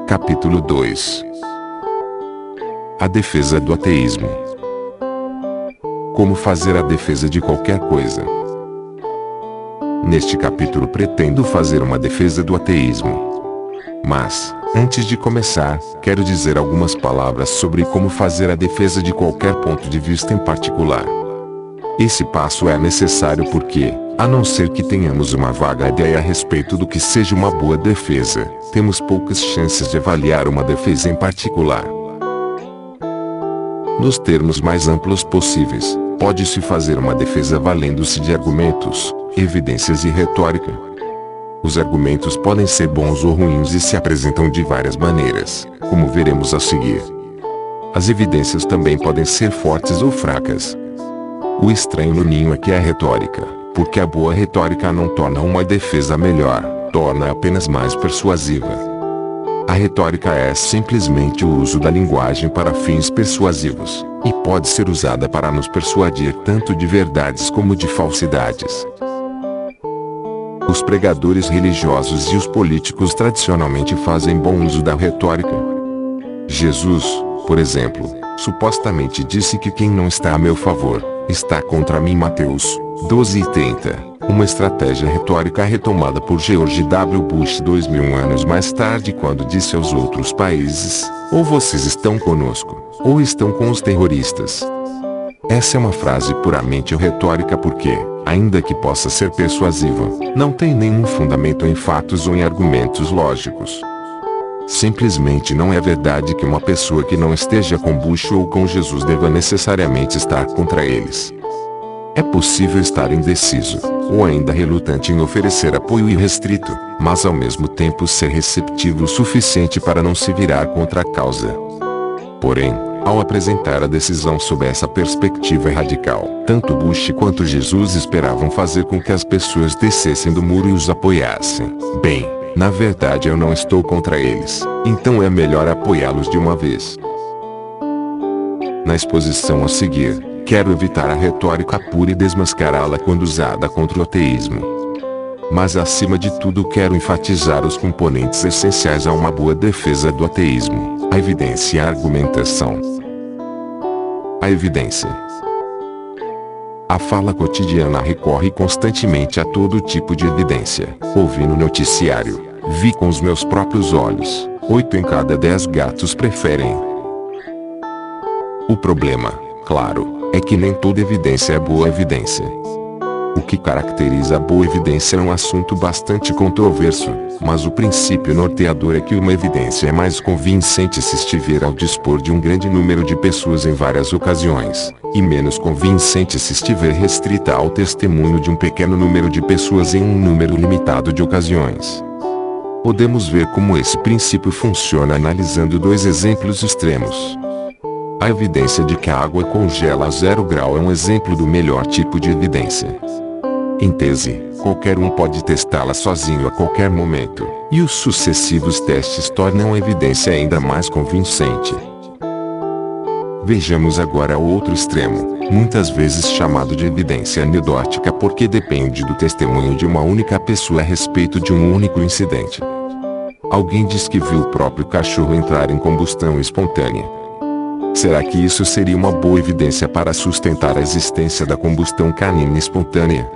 Capítulo 2. A defesa do ateísmo. Como fazer a defesa de qualquer coisa. Neste capítulo pretendo fazer uma defesa do ateísmo. Mas, antes de começar, quero dizer algumas palavras sobre como fazer a defesa de qualquer ponto de vista em particular. Esse passo é necessário porque, a não ser que tenhamos uma vaga ideia a respeito do que seja uma boa defesa, temos poucas chances de avaliar uma defesa em particular. Nos termos mais amplos possíveis, pode-se fazer uma defesa valendo-se de argumentos, evidências e retórica. Os argumentos podem ser bons ou ruins e se apresentam de várias maneiras, como veremos a seguir. As evidências também podem ser fortes ou fracas. O estranho no ninho é que é a retórica, porque a boa retórica não torna uma defesa melhor, torna apenas mais persuasiva. A retórica é simplesmente o uso da linguagem para fins persuasivos, e pode ser usada para nos persuadir tanto de verdades como de falsidades. Os pregadores religiosos e os políticos tradicionalmente fazem bom uso da retórica. Jesus, por exemplo, supostamente disse que quem não está a meu favor, está contra mim. Mateus 12:30, uma estratégia retórica retomada por George W. Bush 2000 anos mais tarde quando disse aos outros países, ou vocês estão conosco, ou estão com os terroristas. Essa é uma frase puramente retórica porque, ainda que possa ser persuasiva, não tem nenhum fundamento em fatos ou em argumentos lógicos. Simplesmente não é verdade que uma pessoa que não esteja com Bush ou com Jesus deva necessariamente estar contra eles. É possível estar indeciso, ou ainda relutante em oferecer apoio irrestrito, mas ao mesmo tempo ser receptivo o suficiente para não se virar contra a causa. Porém, ao apresentar a decisão sob essa perspectiva radical, tanto Bush quanto Jesus esperavam fazer com que as pessoas descessem do muro e os apoiassem. Bem, na verdade eu não estou contra eles, então é melhor apoiá-los de uma vez. Na exposição a seguir, quero evitar a retórica pura e desmascará-la quando usada contra o ateísmo. Mas acima de tudo quero enfatizar os componentes essenciais a uma boa defesa do ateísmo: a evidência e a argumentação. A evidência. A fala cotidiana recorre constantemente a todo tipo de evidência. Ouvi no noticiário, vi com os meus próprios olhos, 8 em cada 10 gatos preferem. O problema, claro, é que nem toda evidência é boa evidência. O que caracteriza a boa evidência é um assunto bastante controverso, mas o princípio norteador é que uma evidência é mais convincente se estiver ao dispor de um grande número de pessoas em várias ocasiões, e menos convincente se estiver restrita ao testemunho de um pequeno número de pessoas em um número limitado de ocasiões. Podemos ver como esse princípio funciona analisando dois exemplos extremos. A evidência de que a água congela a 0 grau é um exemplo do melhor tipo de evidência. Em tese, qualquer um pode testá-la sozinho a qualquer momento, e os sucessivos testes tornam a evidência ainda mais convincente. Vejamos agora o outro extremo, muitas vezes chamado de evidência anedótica porque depende do testemunho de uma única pessoa a respeito de um único incidente. Alguém diz que viu o próprio cachorro entrar em combustão espontânea. Será que isso seria uma boa evidência para sustentar a existência da combustão canina espontânea?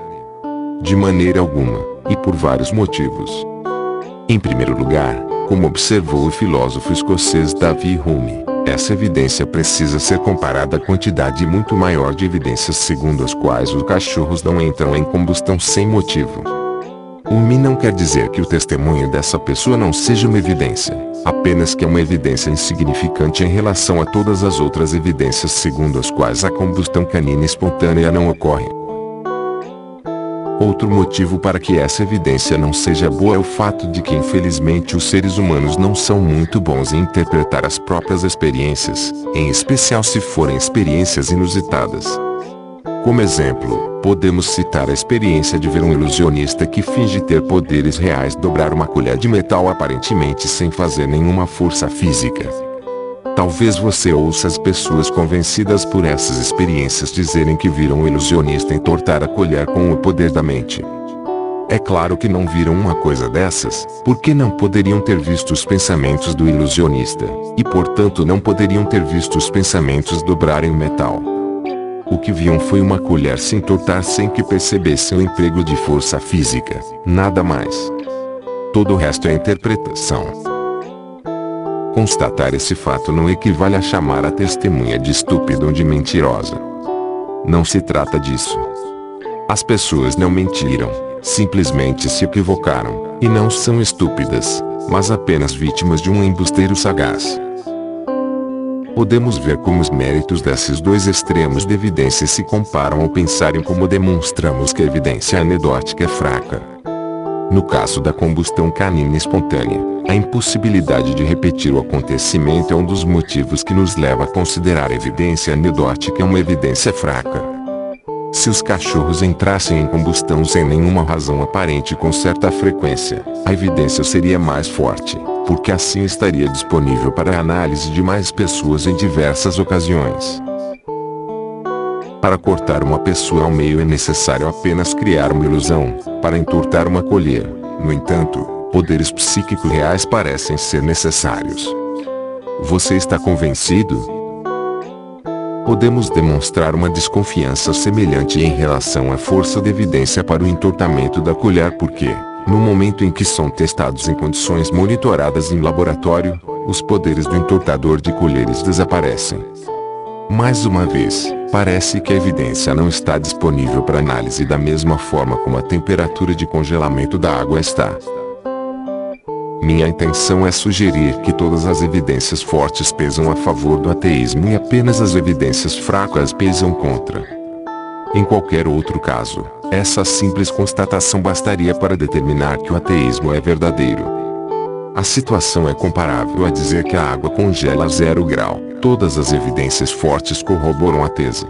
De maneira alguma, e por vários motivos. Em primeiro lugar, como observou o filósofo escocês David Hume, essa evidência precisa ser comparada à quantidade muito maior de evidências segundo as quais os cachorros não entram em combustão sem motivo. Hume não quer dizer que o testemunho dessa pessoa não seja uma evidência, apenas que é uma evidência insignificante em relação a todas as outras evidências segundo as quais a combustão canina espontânea não ocorre. Outro motivo para que essa evidência não seja boa é o fato de que infelizmente os seres humanos não são muito bons em interpretar as próprias experiências, em especial se forem experiências inusitadas. Como exemplo, podemos citar a experiência de ver um ilusionista que finge ter poderes reais dobrar uma colher de metal aparentemente sem fazer nenhuma força física. Talvez você ouça as pessoas convencidas por essas experiências dizerem que viram o ilusionista entortar a colher com o poder da mente. É claro que não viram uma coisa dessas, porque não poderiam ter visto os pensamentos do ilusionista, e portanto não poderiam ter visto os pensamentos dobrarem o metal. O que viam foi uma colher se entortar sem que percebessem o emprego de força física, nada mais. Todo o resto é interpretação. Constatar esse fato não equivale a chamar a testemunha de estúpida ou de mentirosa. Não se trata disso. As pessoas não mentiram, simplesmente se equivocaram, e não são estúpidas, mas apenas vítimas de um embusteiro sagaz. Podemos ver como os méritos desses dois extremos de evidência se comparam ao pensar em como demonstramos que a evidência anedótica é fraca. No caso da combustão canina espontânea, a impossibilidade de repetir o acontecimento é um dos motivos que nos leva a considerar a evidência anedótica uma evidência fraca. Se os cachorros entrassem em combustão sem nenhuma razão aparente com certa frequência, a evidência seria mais forte, porque assim estaria disponível para a análise de mais pessoas em diversas ocasiões. Para cortar uma pessoa ao meio é necessário apenas criar uma ilusão, para entortar uma colher. No entanto, poderes psíquicos reais parecem ser necessários. Você está convencido? Podemos demonstrar uma desconfiança semelhante em relação à força de evidência para o entortamento da colher porque, no momento em que são testados em condições monitoradas em laboratório, os poderes do entortador de colheres desaparecem. Mais uma vez, parece que a evidência não está disponível para análise da mesma forma como a temperatura de congelamento da água está. Minha intenção é sugerir que todas as evidências fortes pesam a favor do ateísmo e apenas as evidências fracas pesam contra. Em qualquer outro caso, essa simples constatação bastaria para determinar que o ateísmo é verdadeiro. A situação é comparável a dizer que a água congela a 0 grau. Todas as evidências fortes corroboram a tese.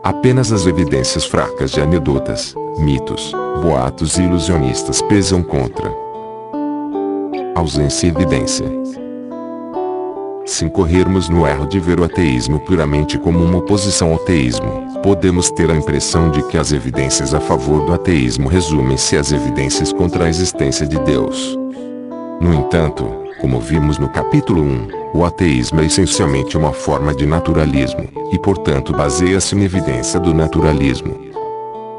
Apenas as evidências fracas de anedotas, mitos, boatos e ilusionistas pesam contra. Ausência e evidência. Se incorrermos no erro de ver o ateísmo puramente como uma oposição ao teísmo, podemos ter a impressão de que as evidências a favor do ateísmo resumem-se às evidências contra a existência de Deus. No entanto, como vimos no capítulo 1, o ateísmo é essencialmente uma forma de naturalismo, e portanto baseia-se na evidência do naturalismo.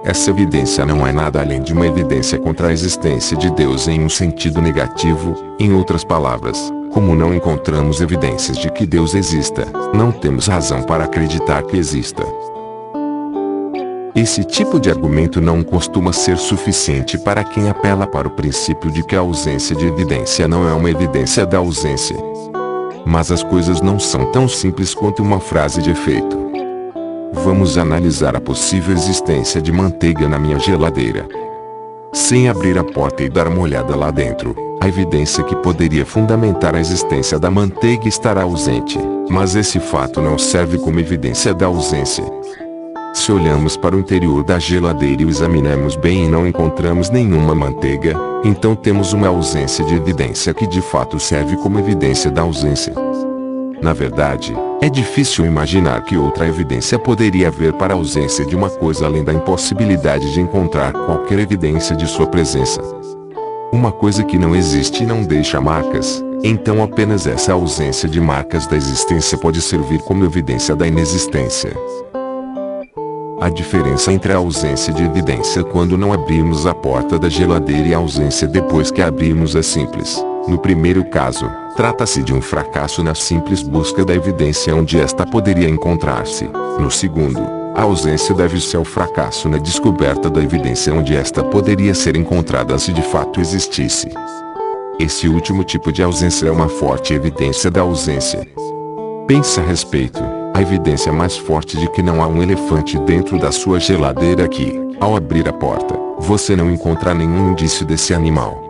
Essa evidência não é nada além de uma evidência contra a existência de Deus em um sentido negativo, em outras palavras, como não encontramos evidências de que Deus exista, não temos razão para acreditar que exista. Esse tipo de argumento não costuma ser suficiente para quem apela para o princípio de que a ausência de evidência não é uma evidência da ausência. Mas as coisas não são tão simples quanto uma frase de efeito. Vamos analisar a possível existência de manteiga na minha geladeira. Sem abrir a porta e dar uma olhada lá dentro, a evidência que poderia fundamentar a existência da manteiga estará ausente, mas esse fato não serve como evidência da ausência. Se olhamos para o interior da geladeira e o examinamos bem e não encontramos nenhuma manteiga, então temos uma ausência de evidência que de fato serve como evidência da ausência. Na verdade, é difícil imaginar que outra evidência poderia haver para a ausência de uma coisa além da impossibilidade de encontrar qualquer evidência de sua presença. Uma coisa que não existe e não deixa marcas, então apenas essa ausência de marcas da existência pode servir como evidência da inexistência. A diferença entre a ausência de evidência quando não abrimos a porta da geladeira e a ausência depois que a abrimos é simples. No primeiro caso, trata-se de um fracasso na simples busca da evidência onde esta poderia encontrar-se. No segundo, a ausência deve-se ao fracasso na descoberta da evidência onde esta poderia ser encontrada se de fato existisse. Esse último tipo de ausência é uma forte evidência da ausência. Pense a respeito. A evidência mais forte de que não há um elefante dentro da sua geladeira é que, ao abrir a porta, você não encontra nenhum indício desse animal.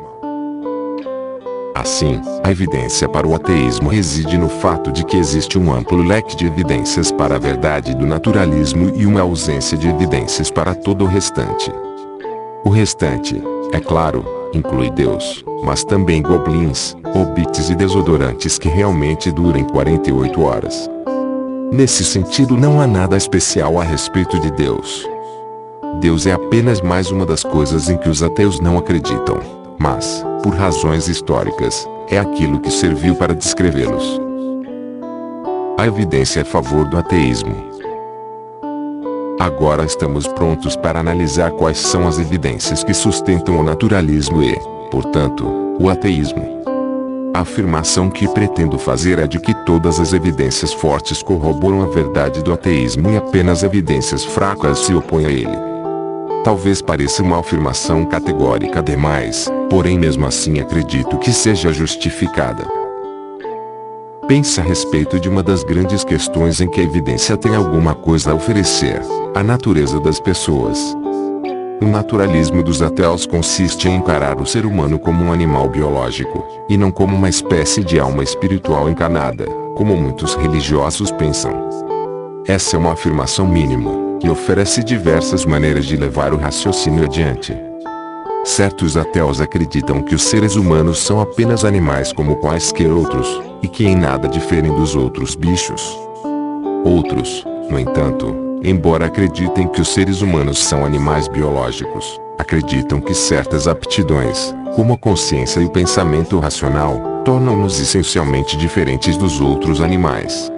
Assim, a evidência para o ateísmo reside no fato de que existe um amplo leque de evidências para a verdade do naturalismo e uma ausência de evidências para todo o restante. O restante, é claro, inclui Deus, mas também goblins, hobbits e desodorantes que realmente durem 48 horas. Nesse sentido não há nada especial a respeito de Deus. Deus é apenas mais uma das coisas em que os ateus não acreditam, mas, por razões históricas, é aquilo que serviu para descrevê-los. A evidência a favor do ateísmo. Agora estamos prontos para analisar quais são as evidências que sustentam o naturalismo e, portanto, o ateísmo. A afirmação que pretendo fazer é de que todas as evidências fortes corroboram a verdade do ateísmo e apenas evidências fracas se opõem a ele. Talvez pareça uma afirmação categórica demais, porém mesmo assim acredito que seja justificada. Pense a respeito de uma das grandes questões em que a evidência tem alguma coisa a oferecer: a natureza das pessoas. O naturalismo dos ateus consiste em encarar o ser humano como um animal biológico, e não como uma espécie de alma espiritual encarnada, como muitos religiosos pensam. Essa é uma afirmação mínima, que oferece diversas maneiras de levar o raciocínio adiante. Certos ateus acreditam que os seres humanos são apenas animais como quaisquer outros, e que em nada diferem dos outros bichos. Outros, no entanto, embora acreditem que os seres humanos são animais biológicos, acreditam que certas aptidões, como a consciência e o pensamento racional, tornam-nos essencialmente diferentes dos outros animais.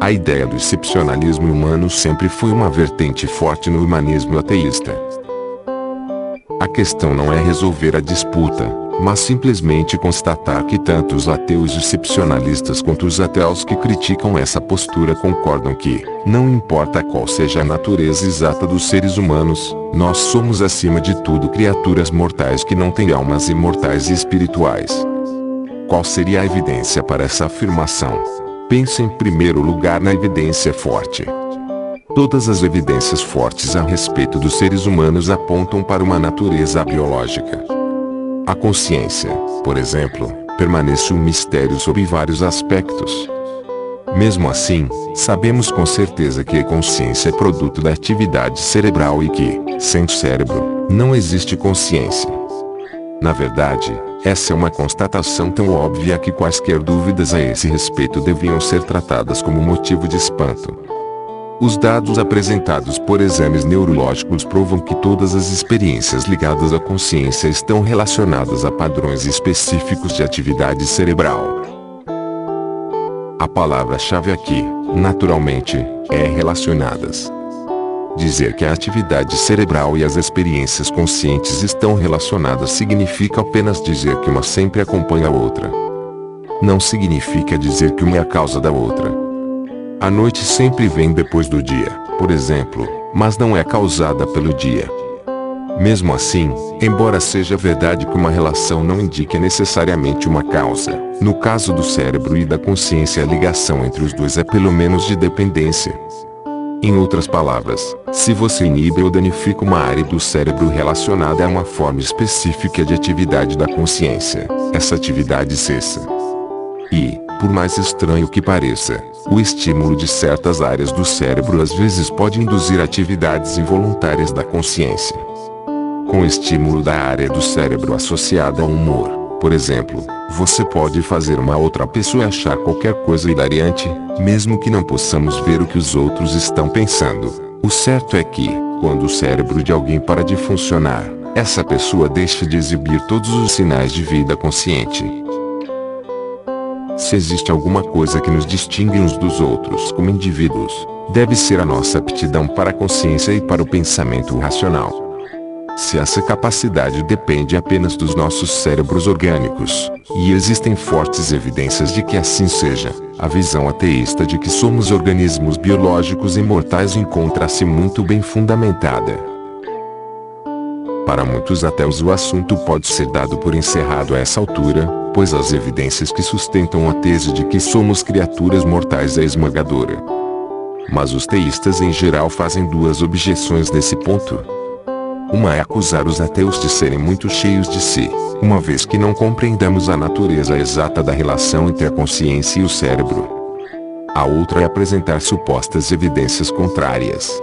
A ideia do excepcionalismo humano sempre foi uma vertente forte no humanismo ateísta. A questão não é resolver a disputa, mas simplesmente constatar que tanto os ateus excepcionalistas quanto os ateus que criticam essa postura concordam que, não importa qual seja a natureza exata dos seres humanos, nós somos acima de tudo criaturas mortais que não têm almas imortais e espirituais. Qual seria a evidência para essa afirmação? Pense em primeiro lugar na evidência forte. Todas as evidências fortes a respeito dos seres humanos apontam para uma natureza biológica. A consciência, por exemplo, permanece um mistério sob vários aspectos. Mesmo assim, sabemos com certeza que a consciência é produto da atividade cerebral e que, sem cérebro, não existe consciência. Na verdade, essa é uma constatação tão óbvia que quaisquer dúvidas a esse respeito deviam ser tratadas como motivo de espanto. Os dados apresentados por exames neurológicos provam que todas as experiências ligadas à consciência estão relacionadas a padrões específicos de atividade cerebral. A palavra-chave aqui, naturalmente, é relacionadas. Dizer que a atividade cerebral e as experiências conscientes estão relacionadas significa apenas dizer que uma sempre acompanha a outra. Não significa dizer que uma é a causa da outra. A noite sempre vem depois do dia, por exemplo, mas não é causada pelo dia. Mesmo assim, embora seja verdade que uma relação não indique necessariamente uma causa, no caso do cérebro e da consciência a ligação entre os dois é pelo menos de dependência. Em outras palavras, se você inibe ou danifica uma área do cérebro relacionada a uma forma específica de atividade da consciência, essa atividade cessa. E, por mais estranho que pareça, o estímulo de certas áreas do cérebro às vezes pode induzir atividades involuntárias da consciência. Com o estímulo da área do cérebro associada ao humor, por exemplo, você pode fazer uma outra pessoa achar qualquer coisa hilariante, mesmo que não possamos ver o que os outros estão pensando. O certo é que, quando o cérebro de alguém para de funcionar, essa pessoa deixa de exibir todos os sinais de vida consciente. Se existe alguma coisa que nos distingue uns dos outros como indivíduos, deve ser a nossa aptidão para a consciência e para o pensamento racional. Se essa capacidade depende apenas dos nossos cérebros orgânicos, e existem fortes evidências de que assim seja, a visão ateísta de que somos organismos biológicos imortais encontra-se muito bem fundamentada. Para muitos ateus o assunto pode ser dado por encerrado a essa altura, pois as evidências que sustentam a tese de que somos criaturas mortais é esmagadora. Mas os teístas em geral fazem duas objeções nesse ponto. Uma é acusar os ateus de serem muito cheios de si, uma vez que não compreendamos a natureza exata da relação entre a consciência e o cérebro. A outra é apresentar supostas evidências contrárias.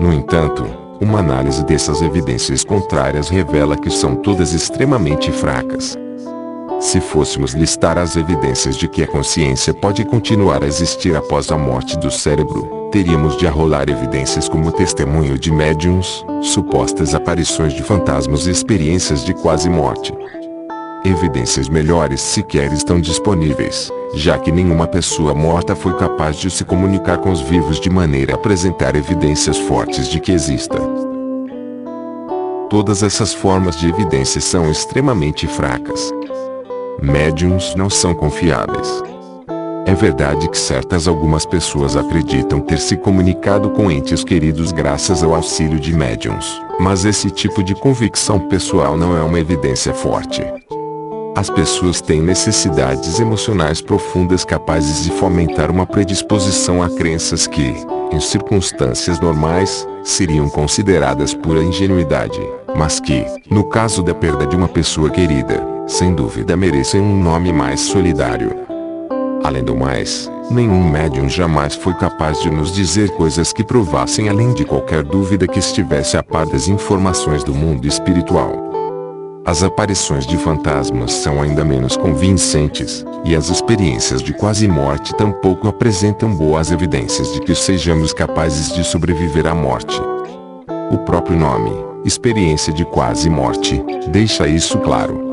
No entanto, uma análise dessas evidências contrárias revela que são todas extremamente fracas. Se fôssemos listar as evidências de que a consciência pode continuar a existir após a morte do cérebro, teríamos de arrolar evidências como testemunho de médiuns, supostas aparições de fantasmas e experiências de quase morte. Evidências melhores sequer estão disponíveis, já que nenhuma pessoa morta foi capaz de se comunicar com os vivos de maneira a apresentar evidências fortes de que exista. Todas essas formas de evidência são extremamente fracas. Médiuns não são confiáveis. É verdade que algumas pessoas acreditam ter se comunicado com entes queridos graças ao auxílio de médiuns, mas esse tipo de convicção pessoal não é uma evidência forte. As pessoas têm necessidades emocionais profundas capazes de fomentar uma predisposição a crenças que, em circunstâncias normais, seriam consideradas pura ingenuidade, mas que, no caso da perda de uma pessoa querida, sem dúvida merecem um nome mais solidário. Além do mais, nenhum médium jamais foi capaz de nos dizer coisas que provassem além de qualquer dúvida que estivesse a par das informações do mundo espiritual. As aparições de fantasmas são ainda menos convincentes, e as experiências de quase morte tampouco apresentam boas evidências de que sejamos capazes de sobreviver à morte. O próprio nome, experiência de quase morte, deixa isso claro.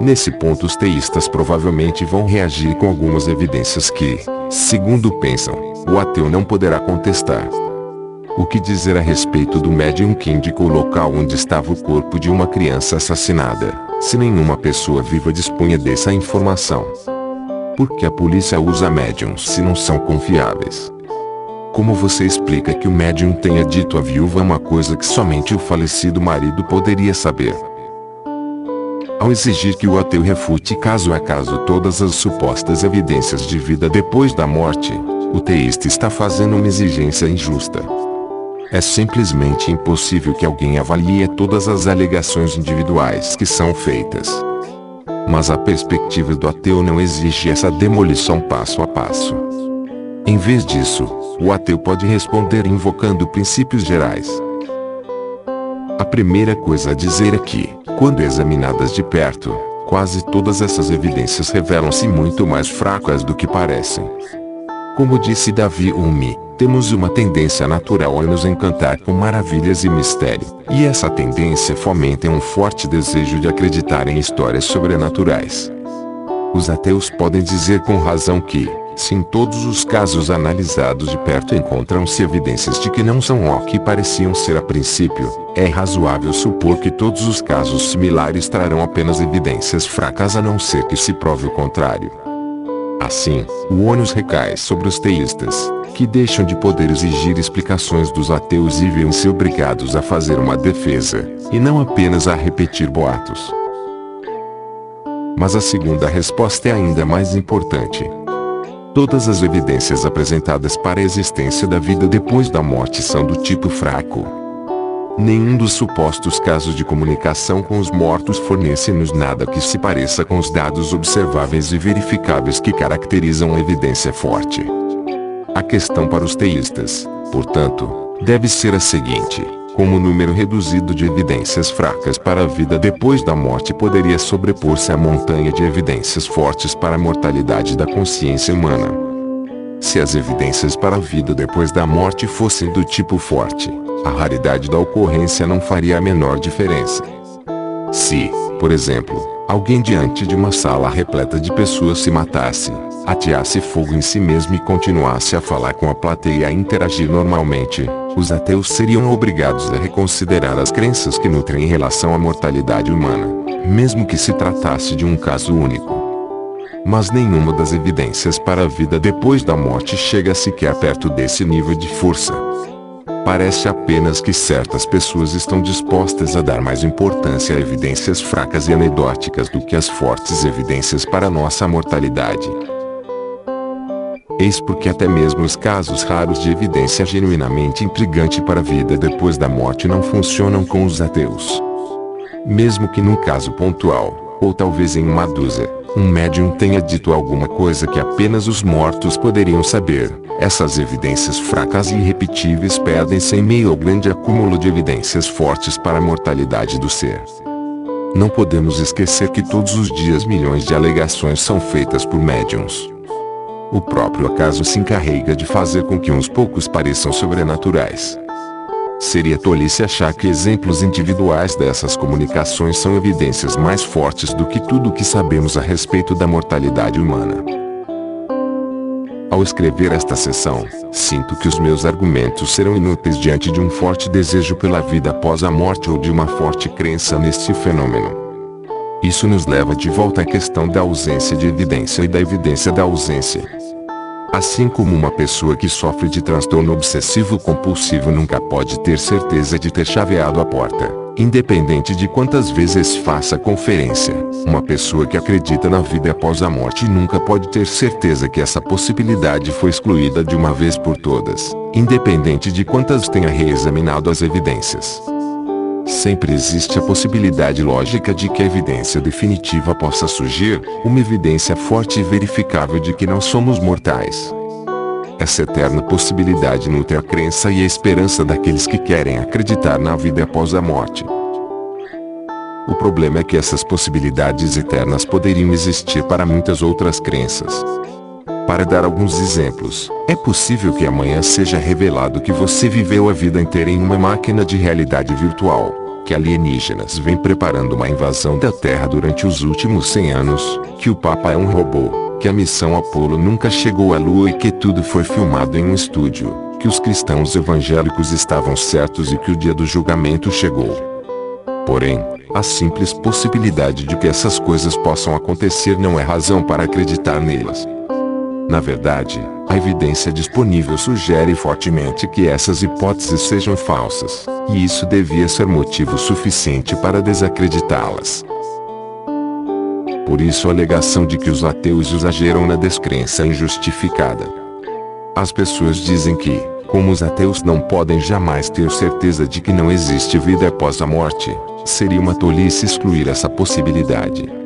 Nesse ponto os teístas provavelmente vão reagir com algumas evidências que, segundo pensam, o ateu não poderá contestar. O que dizer a respeito do médium que indicou o local onde estava o corpo de uma criança assassinada, se nenhuma pessoa viva dispunha dessa informação? Por que a polícia usa médiums se não são confiáveis? Como você explica que o médium tenha dito à viúva uma coisa que somente o falecido marido poderia saber? Ao exigir que o ateu refute caso a caso todas as supostas evidências de vida depois da morte, o teísta está fazendo uma exigência injusta. É simplesmente impossível que alguém avalie todas as alegações individuais que são feitas. Mas a perspectiva do ateu não exige essa demolição passo a passo. Em vez disso, o ateu pode responder invocando princípios gerais. A primeira coisa a dizer é que, quando examinadas de perto, quase todas essas evidências revelam-se muito mais fracas do que parecem. Como disse Davi Hume, temos uma tendência natural a nos encantar com maravilhas e mistério, e essa tendência fomenta um forte desejo de acreditar em histórias sobrenaturais. Os ateus podem dizer com razão que, se em todos os casos analisados de perto encontram-se evidências de que não são o que pareciam ser a princípio, é razoável supor que todos os casos similares trarão apenas evidências fracas a não ser que se prove o contrário. Assim, o ônus recai sobre os teístas, que deixam de poder exigir explicações dos ateus e veem-se obrigados a fazer uma defesa, e não apenas a repetir boatos. Mas a segunda resposta é ainda mais importante. Todas as evidências apresentadas para a existência da vida depois da morte são do tipo fraco. Nenhum dos supostos casos de comunicação com os mortos fornece-nos nada que se pareça com os dados observáveis e verificáveis que caracterizam a evidência forte. A questão para os teístas, portanto, deve ser a seguinte: como o número reduzido de evidências fracas para a vida depois da morte poderia sobrepor-se à montanha de evidências fortes para a mortalidade da consciência humana? Se as evidências para a vida depois da morte fossem do tipo forte, a raridade da ocorrência não faria a menor diferença. Se, por exemplo, alguém diante de uma sala repleta de pessoas se matasse, ateasse fogo em si mesmo e continuasse a falar com a plateia e a interagir normalmente, os ateus seriam obrigados a reconsiderar as crenças que nutrem em relação à mortalidade humana, mesmo que se tratasse de um caso único. Mas nenhuma das evidências para a vida depois da morte chega sequer perto desse nível de força. Parece apenas que certas pessoas estão dispostas a dar mais importância a evidências fracas e anedóticas do que as fortes evidências para nossa mortalidade. Eis porque até mesmo os casos raros de evidência genuinamente intrigante para a vida depois da morte não funcionam com os ateus. Mesmo que num caso pontual, ou talvez em uma dúzia, um médium tenha dito alguma coisa que apenas os mortos poderiam saber, essas evidências fracas e irrepetíveis perdem-se em meio ao grande acúmulo de evidências fortes para a mortalidade do ser. Não podemos esquecer que todos os dias milhões de alegações são feitas por médiuns. O próprio acaso se encarrega de fazer com que uns poucos pareçam sobrenaturais. Seria tolice achar que exemplos individuais dessas comunicações são evidências mais fortes do que tudo o que sabemos a respeito da mortalidade humana. Ao escrever esta seção, sinto que os meus argumentos serão inúteis diante de um forte desejo pela vida após a morte ou de uma forte crença neste fenômeno. Isso nos leva de volta à questão da ausência de evidência e da evidência da ausência. Assim como uma pessoa que sofre de transtorno obsessivo-compulsivo nunca pode ter certeza de ter chaveado a porta, independente de quantas vezes faça conferência, uma pessoa que acredita na vida após a morte nunca pode ter certeza que essa possibilidade foi excluída de uma vez por todas, independente de quantas tenha reexaminado as evidências. Sempre existe a possibilidade lógica de que a evidência definitiva possa surgir, uma evidência forte e verificável de que não somos mortais. Essa eterna possibilidade nutre a crença e a esperança daqueles que querem acreditar na vida após a morte. O problema é que essas possibilidades eternas poderiam existir para muitas outras crenças. Para dar alguns exemplos, é possível que amanhã seja revelado que você viveu a vida inteira em uma máquina de realidade virtual, que alienígenas vêm preparando uma invasão da Terra durante os últimos 100 anos, que o Papa é um robô, que a missão Apollo nunca chegou à Lua e que tudo foi filmado em um estúdio, que os cristãos evangélicos estavam certos e que o dia do julgamento chegou. Porém, a simples possibilidade de que essas coisas possam acontecer não é razão para acreditar nelas. Na verdade, a evidência disponível sugere fortemente que essas hipóteses sejam falsas, e isso devia ser motivo suficiente para desacreditá-las. Por isso a alegação de que os ateus exageram na descrença é injustificada. As pessoas dizem que, como os ateus não podem jamais ter certeza de que não existe vida após a morte, seria uma tolice excluir essa possibilidade.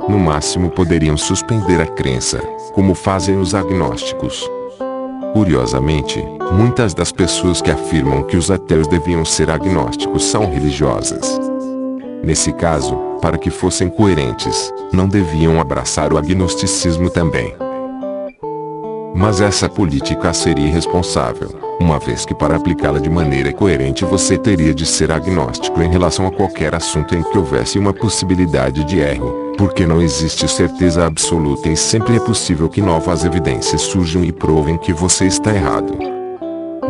No máximo poderiam suspender a crença, como fazem os agnósticos. Curiosamente, muitas das pessoas que afirmam que os ateus deviam ser agnósticos são religiosas. Nesse caso, para que fossem coerentes, não deviam abraçar o agnosticismo também. Mas essa política seria irresponsável, uma vez que para aplicá-la de maneira coerente você teria de ser agnóstico em relação a qualquer assunto em que houvesse uma possibilidade de erro, porque não existe certeza absoluta e sempre é possível que novas evidências surjam e provem que você está errado.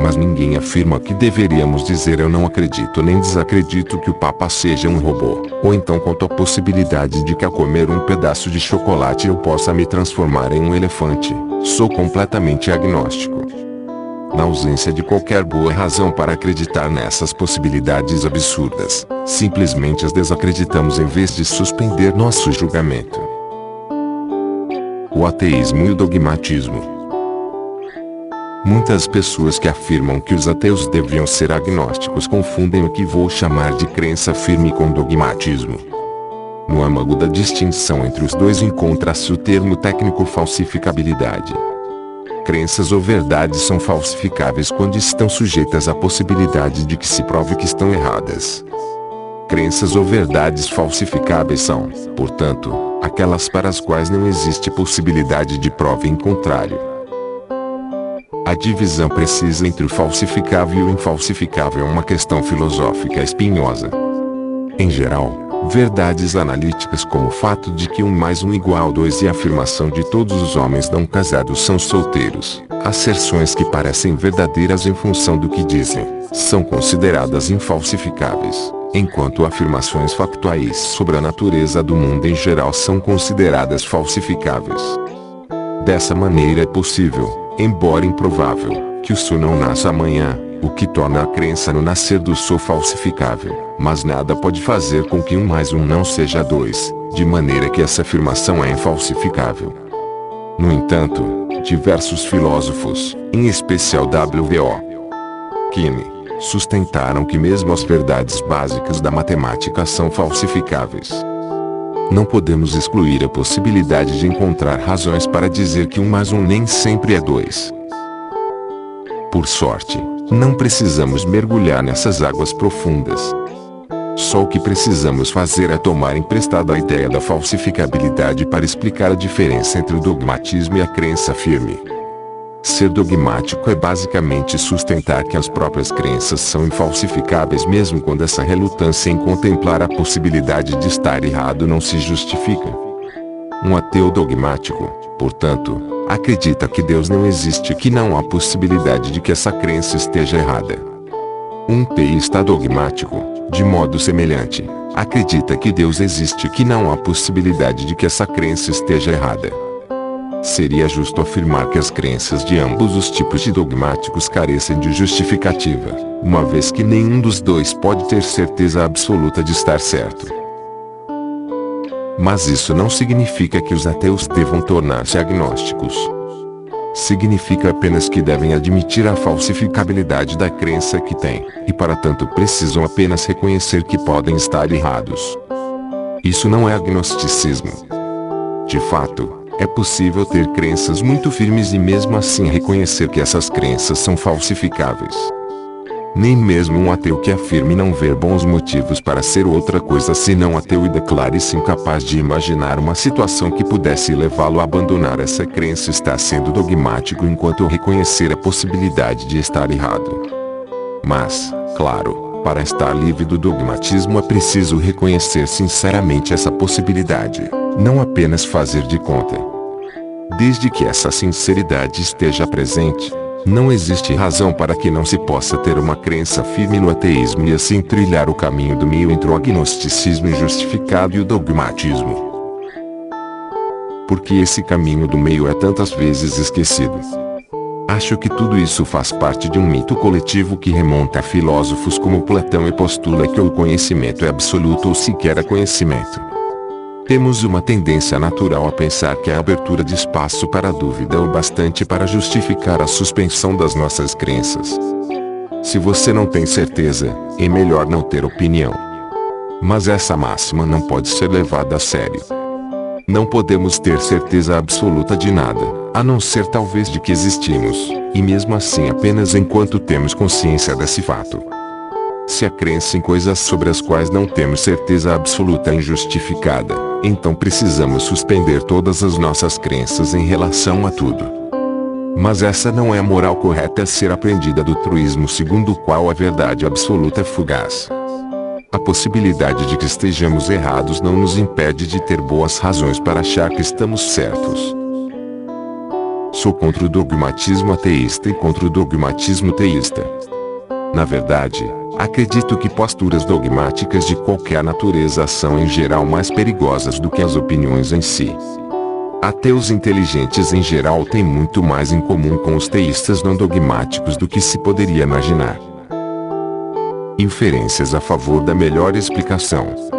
Mas ninguém afirma que deveríamos dizer eu não acredito nem desacredito que o Papa seja um robô, ou então quanto à possibilidade de que ao comer um pedaço de chocolate eu possa me transformar em um elefante, sou completamente agnóstico. Na ausência de qualquer boa razão para acreditar nessas possibilidades absurdas, simplesmente as desacreditamos em vez de suspender nosso julgamento. O ateísmo e o dogmatismo. Muitas pessoas que afirmam que os ateus deviam ser agnósticos confundem o que vou chamar de crença firme com dogmatismo. No âmago da distinção entre os dois encontra-se o termo técnico falsificabilidade. Crenças ou verdades são falsificáveis quando estão sujeitas à possibilidade de que se prove que estão erradas. Crenças ou verdades falsificáveis são, portanto, aquelas para as quais não existe possibilidade de prova em contrário. A divisão precisa entre o falsificável e o infalsificável é uma questão filosófica espinhosa. Em geral, verdades analíticas como o fato de que 1 mais 1 igual 2 e a afirmação de todos os homens não casados são solteiros, asserções que parecem verdadeiras em função do que dizem, são consideradas infalsificáveis, enquanto afirmações factuais sobre a natureza do mundo em geral são consideradas falsificáveis. Dessa maneira é possível, embora improvável, que o sol não nasça amanhã, o que torna a crença no nascer do sol falsificável, mas nada pode fazer com que 1 mais 1 não seja 2, de maneira que essa afirmação é infalsificável. No entanto, diversos filósofos, em especial W.O. Quine, sustentaram que mesmo as verdades básicas da matemática são falsificáveis. Não podemos excluir a possibilidade de encontrar razões para dizer que 1 mais 1 nem sempre é 2. Por sorte, não precisamos mergulhar nessas águas profundas. só o que precisamos fazer é tomar emprestada a ideia da falsificabilidade para explicar a diferença entre o dogmatismo e a crença firme. Ser dogmático é basicamente sustentar que as próprias crenças são infalsificáveis mesmo quando essa relutância em contemplar a possibilidade de estar errado não se justifica. Um ateu dogmático, portanto, acredita que Deus não existe e que não há possibilidade de que essa crença esteja errada. Um teísta dogmático, de modo semelhante, acredita que Deus existe e que não há possibilidade de que essa crença esteja errada. Seria justo afirmar que as crenças de ambos os tipos de dogmáticos carecem de justificativa, uma vez que nenhum dos dois pode ter certeza absoluta de estar certo. Mas isso não significa que os ateus devam tornar-se agnósticos. Significa apenas que devem admitir a falsificabilidade da crença que têm, e para tanto precisam apenas reconhecer que podem estar errados. Isso não é agnosticismo. De fato, é possível ter crenças muito firmes e mesmo assim reconhecer que essas crenças são falsificáveis. Nem mesmo um ateu que afirme não ver bons motivos para ser outra coisa senão ateu e declare-se incapaz de imaginar uma situação que pudesse levá-lo a abandonar essa crença está sendo dogmático enquanto reconhecer a possibilidade de estar errado. Mas, claro, para estar livre do dogmatismo é preciso reconhecer sinceramente essa possibilidade, não apenas fazer de conta. Desde que essa sinceridade esteja presente, não existe razão para que não se possa ter uma crença firme no ateísmo e assim trilhar o caminho do meio entre o agnosticismo injustificado e o dogmatismo. Porque esse caminho do meio é tantas vezes esquecido. Acho que tudo isso faz parte de um mito coletivo que remonta a filósofos como Platão e postula que o conhecimento é absoluto ou sequer é conhecimento. Temos uma tendência natural a pensar que a abertura de espaço para a dúvida é o bastante para justificar a suspensão das nossas crenças. Se você não tem certeza, é melhor não ter opinião. Mas essa máxima não pode ser levada a sério. Não podemos ter certeza absoluta de nada, a não ser talvez de que existimos, e mesmo assim apenas enquanto temos consciência desse fato. Se a crença em coisas sobre as quais não temos certeza absoluta é injustificada, então precisamos suspender todas as nossas crenças em relação a tudo. Mas essa não é a moral correta a ser aprendida do truísmo segundo o qual a verdade absoluta é fugaz. A possibilidade de que estejamos errados não nos impede de ter boas razões para achar que estamos certos. Sou contra o dogmatismo ateísta e contra o dogmatismo teísta. Na verdade, acredito que posturas dogmáticas de qualquer natureza são em geral mais perigosas do que as opiniões em si. Ateus inteligentes em geral têm muito mais em comum com os teístas não dogmáticos do que se poderia imaginar. Inferências a favor da melhor explicação.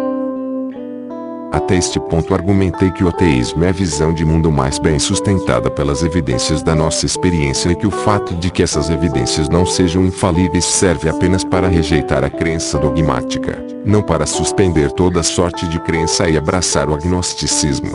Até este ponto argumentei que o ateísmo é a visão de mundo mais bem sustentada pelas evidências da nossa experiência e que o fato de que essas evidências não sejam infalíveis serve apenas para rejeitar a crença dogmática, não para suspender toda sorte de crença e abraçar o agnosticismo.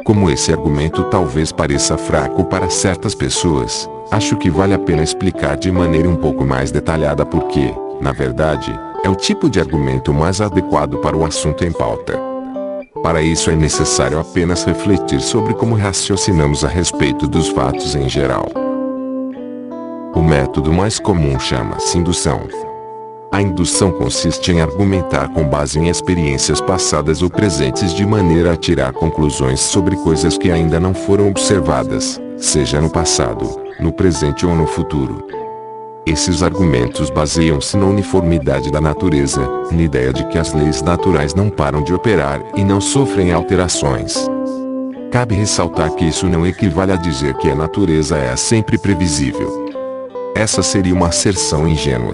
Como esse argumento talvez pareça fraco para certas pessoas, acho que vale a pena explicar de maneira um pouco mais detalhada porque, na verdade, é o tipo de argumento mais adequado para o assunto em pauta. Para isso é necessário apenas refletir sobre como raciocinamos a respeito dos fatos em geral. O método mais comum chama-se indução. A indução consiste em argumentar com base em experiências passadas ou presentes de maneira a tirar conclusões sobre coisas que ainda não foram observadas, seja no passado, no presente ou no futuro. Esses argumentos baseiam-se na uniformidade da natureza, na ideia de que as leis naturais não param de operar e não sofrem alterações. Cabe ressaltar que isso não equivale a dizer que a natureza é sempre previsível. Essa seria uma asserção ingênua.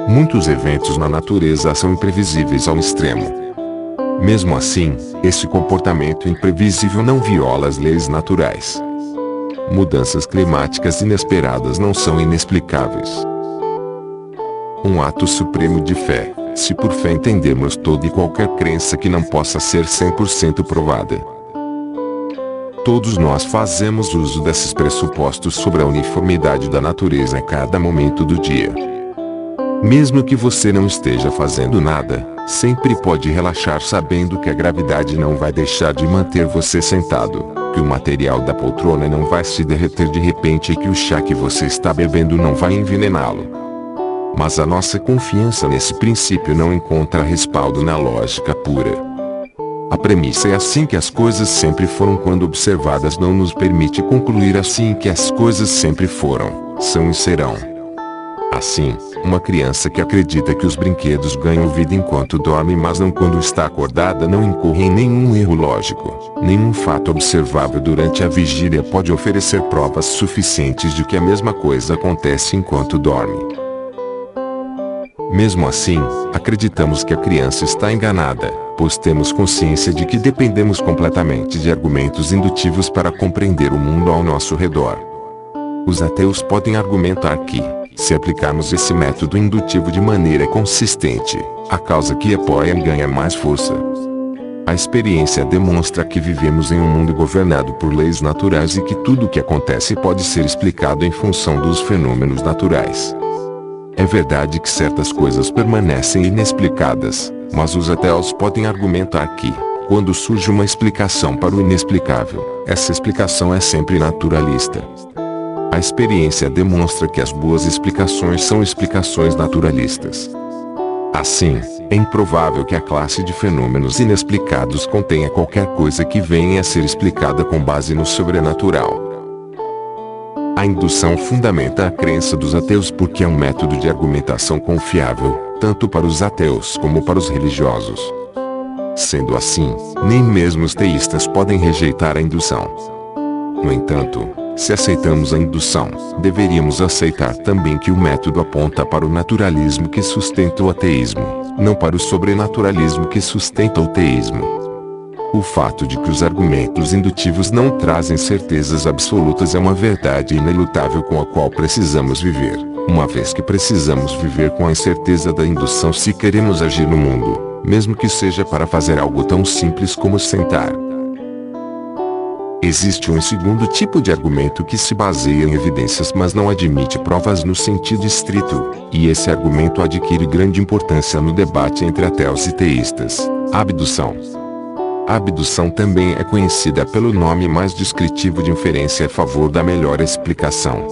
Muitos eventos na natureza são imprevisíveis ao extremo. Mesmo assim, esse comportamento imprevisível não viola as leis naturais. Mudanças climáticas inesperadas não são inexplicáveis. Um ato supremo de fé, se por fé entendermos toda e qualquer crença que não possa ser 100% provada. Todos nós fazemos uso desses pressupostos sobre a uniformidade da natureza a cada momento do dia. Mesmo que você não esteja fazendo nada, sempre pode relaxar sabendo que a gravidade não vai deixar de manter você sentado, que o material da poltrona não vai se derreter de repente e que o chá que você está bebendo não vai envenená-lo. Mas a nossa confiança nesse princípio não encontra respaldo na lógica pura. A premissa é assim que as coisas sempre foram quando observadas não nos permite concluir assim que as coisas sempre foram, são e serão. Assim, uma criança que acredita que os brinquedos ganham vida enquanto dorme mas não quando está acordada não incorre em nenhum erro lógico. Nenhum fato observável durante a vigília pode oferecer provas suficientes de que a mesma coisa acontece enquanto dorme. Mesmo assim, acreditamos que a criança está enganada, pois temos consciência de que dependemos completamente de argumentos indutivos para compreender o mundo ao nosso redor. Os ateus podem argumentar que, se aplicarmos esse método indutivo de maneira consistente, a causa que apoia ganha mais força. A experiência demonstra que vivemos em um mundo governado por leis naturais e que tudo o que acontece pode ser explicado em função dos fenômenos naturais. É verdade que certas coisas permanecem inexplicadas, mas os ateus podem argumentar que, quando surge uma explicação para o inexplicável, essa explicação é sempre naturalista. A experiência demonstra que as boas explicações são explicações naturalistas. Assim, é improvável que a classe de fenômenos inexplicados contenha qualquer coisa que venha a ser explicada com base no sobrenatural. A indução fundamenta a crença dos ateus porque é um método de argumentação confiável, tanto para os ateus como para os religiosos. Sendo assim, nem mesmo os teístas podem rejeitar a indução. No entanto, se aceitamos a indução, deveríamos aceitar também que o método aponta para o naturalismo que sustenta o ateísmo, não para o sobrenaturalismo que sustenta o teísmo. O fato de que os argumentos indutivos não trazem certezas absolutas é uma verdade inelutável com a qual precisamos viver, uma vez que precisamos viver com a incerteza da indução se queremos agir no mundo, mesmo que seja para fazer algo tão simples como sentar. Existe um segundo tipo de argumento que se baseia em evidências mas não admite provas no sentido estrito, e esse argumento adquire grande importância no debate entre ateus e teístas: a abdução. A abdução também é conhecida pelo nome mais descritivo de inferência a favor da melhor explicação.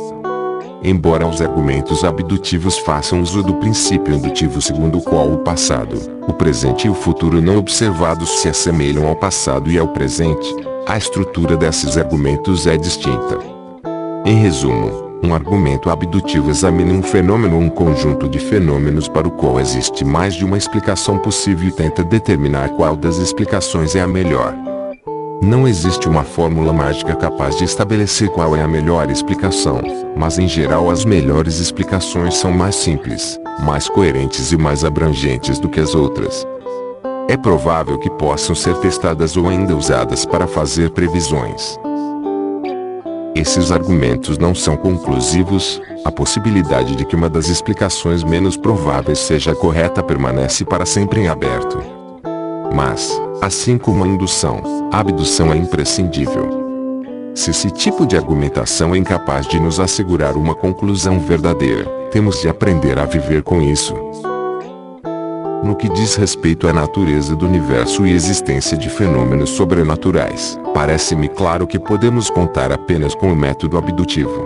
Embora os argumentos abdutivos façam uso do princípio indutivo segundo o qual o passado, o presente e o futuro não observados se assemelham ao passado e ao presente, a estrutura desses argumentos é distinta. Em resumo, um argumento abdutivo examina um fenômeno ou um conjunto de fenômenos para o qual existe mais de uma explicação possível e tenta determinar qual das explicações é a melhor. Não existe uma fórmula mágica capaz de estabelecer qual é a melhor explicação, mas em geral as melhores explicações são mais simples, mais coerentes e mais abrangentes do que as outras. É provável que possam ser testadas ou ainda usadas para fazer previsões. Esses argumentos não são conclusivos, a possibilidade de que uma das explicações menos prováveis seja a correta permanece para sempre em aberto. Mas, assim como a indução, a abdução é imprescindível. Se esse tipo de argumentação é incapaz de nos assegurar uma conclusão verdadeira, temos de aprender a viver com isso. No que diz respeito à natureza do universo e existência de fenômenos sobrenaturais, parece-me claro que podemos contar apenas com o método abdutivo.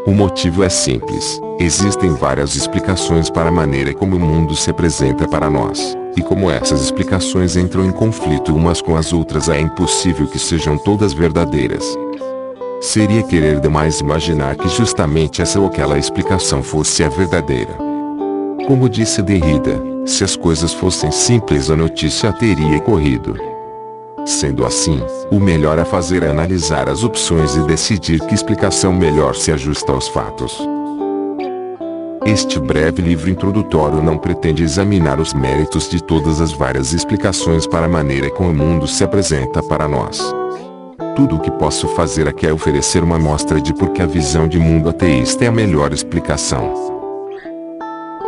O motivo é simples: existem várias explicações para a maneira como o mundo se apresenta para nós, e como essas explicações entram em conflito umas com as outras é impossível que sejam todas verdadeiras. Seria querer demais imaginar que justamente essa ou aquela explicação fosse a verdadeira. Como disse Derrida, se as coisas fossem simples a notícia teria corrido. Sendo assim, o melhor a fazer é analisar as opções e decidir que explicação melhor se ajusta aos fatos. Este breve livro introdutório não pretende examinar os méritos de todas as várias explicações para a maneira como o mundo se apresenta para nós. Tudo o que posso fazer aqui é oferecer uma amostra de por que a visão de mundo ateísta é a melhor explicação.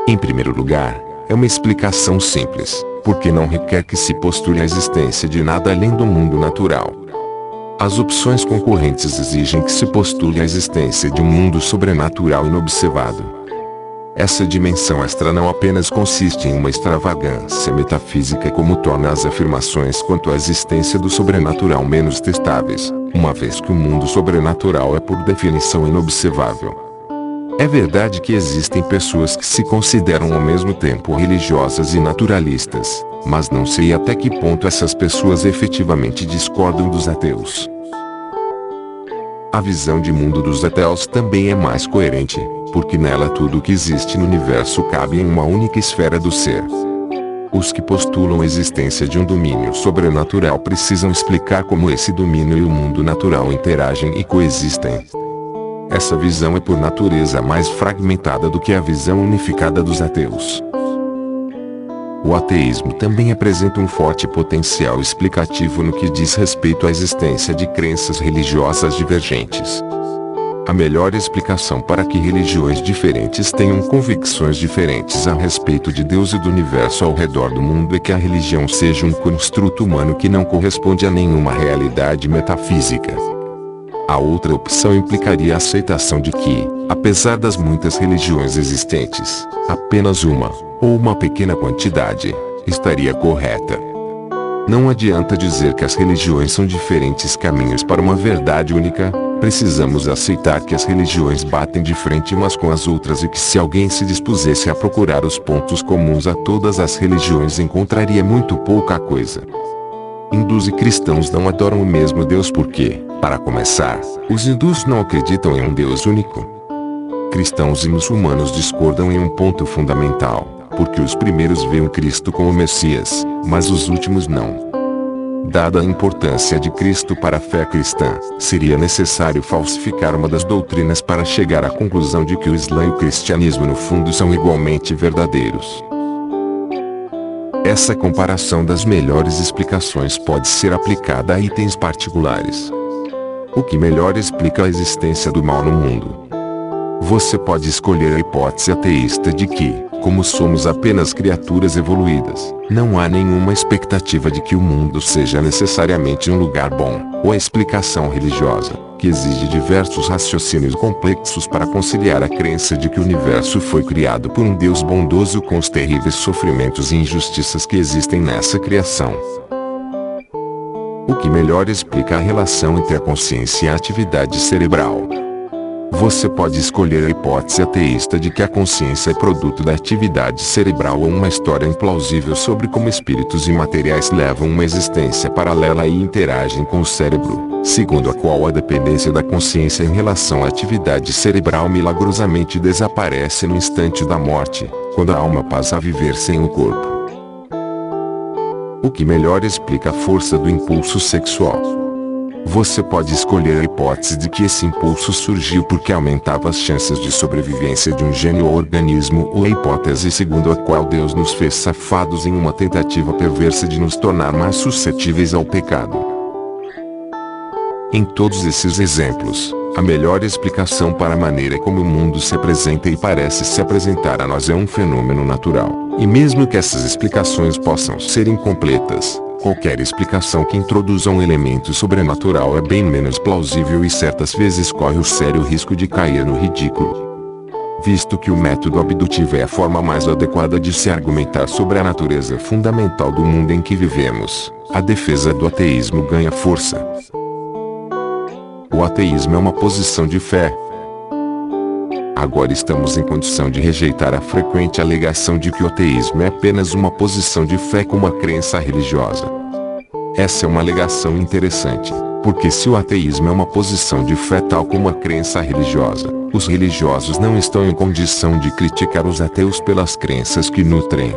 Em primeiro lugar, é uma explicação simples, porque não requer que se postule a existência de nada além do mundo natural. As opções concorrentes exigem que se postule a existência de um mundo sobrenatural inobservado. Essa dimensão extra não apenas consiste em uma extravagância metafísica, como torna as afirmações quanto à existência do sobrenatural menos testáveis, uma vez que o mundo sobrenatural é por definição inobservável. É verdade que existem pessoas que se consideram ao mesmo tempo religiosas e naturalistas, mas não sei até que ponto essas pessoas efetivamente discordam dos ateus. A visão de mundo dos ateus também é mais coerente, porque nela tudo o que existe no universo cabe em uma única esfera do ser. Os que postulam a existência de um domínio sobrenatural precisam explicar como esse domínio e o mundo natural interagem e coexistem. Essa visão é por natureza mais fragmentada do que a visão unificada dos ateus. O ateísmo também apresenta um forte potencial explicativo no que diz respeito à existência de crenças religiosas divergentes. A melhor explicação para que religiões diferentes tenham convicções diferentes a respeito de Deus e do universo ao redor do mundo é que a religião seja um construto humano que não corresponde a nenhuma realidade metafísica. A outra opção implicaria a aceitação de que, apesar das muitas religiões existentes, apenas uma, ou uma pequena quantidade, estaria correta. Não adianta dizer que as religiões são diferentes caminhos para uma verdade única, precisamos aceitar que as religiões batem de frente umas com as outras e que se alguém se dispusesse a procurar os pontos comuns a todas as religiões encontraria muito pouca coisa. Hindus e cristãos não adoram o mesmo Deus porque, para começar, os hindus não acreditam em um Deus único. Cristãos e muçulmanos discordam em um ponto fundamental, porque os primeiros veem Cristo como Messias, mas os últimos não. Dada a importância de Cristo para a fé cristã, seria necessário falsificar uma das doutrinas para chegar à conclusão de que o Islã e o cristianismo no fundo são igualmente verdadeiros. Essa comparação das melhores explicações pode ser aplicada a itens particulares. O que melhor explica a existência do mal no mundo? Você pode escolher a hipótese ateísta de que, como somos apenas criaturas evoluídas, não há nenhuma expectativa de que o mundo seja necessariamente um lugar bom, ou a explicação religiosa, que exige diversos raciocínios complexos para conciliar a crença de que o universo foi criado por um Deus bondoso com os terríveis sofrimentos e injustiças que existem nessa criação. O que melhor explica a relação entre a consciência e a atividade cerebral? Você pode escolher a hipótese ateísta de que a consciência é produto da atividade cerebral ou uma história implausível sobre como espíritos imateriais levam uma existência paralela e interagem com o cérebro, segundo a qual a dependência da consciência em relação à atividade cerebral milagrosamente desaparece no instante da morte, quando a alma passa a viver sem o corpo. O que melhor explica a força do impulso sexual? Você pode escolher a hipótese de que esse impulso surgiu porque aumentava as chances de sobrevivência de um gene ou organismo, ou a hipótese segundo a qual Deus nos fez safados em uma tentativa perversa de nos tornar mais suscetíveis ao pecado. Em todos esses exemplos, a melhor explicação para a maneira como o mundo se apresenta e parece se apresentar a nós é um fenômeno natural, e mesmo que essas explicações possam ser incompletas, qualquer explicação que introduza um elemento sobrenatural é bem menos plausível e certas vezes corre o sério risco de cair no ridículo. Visto que o método abdutivo é a forma mais adequada de se argumentar sobre a natureza fundamental do mundo em que vivemos, a defesa do ateísmo ganha força. O ateísmo é uma posição de fé. Agora estamos em condição de rejeitar a frequente alegação de que o ateísmo é apenas uma posição de fé com uma crença religiosa. Essa é uma alegação interessante, porque se o ateísmo é uma posição de fé tal como a crença religiosa, os religiosos não estão em condição de criticar os ateus pelas crenças que nutrem.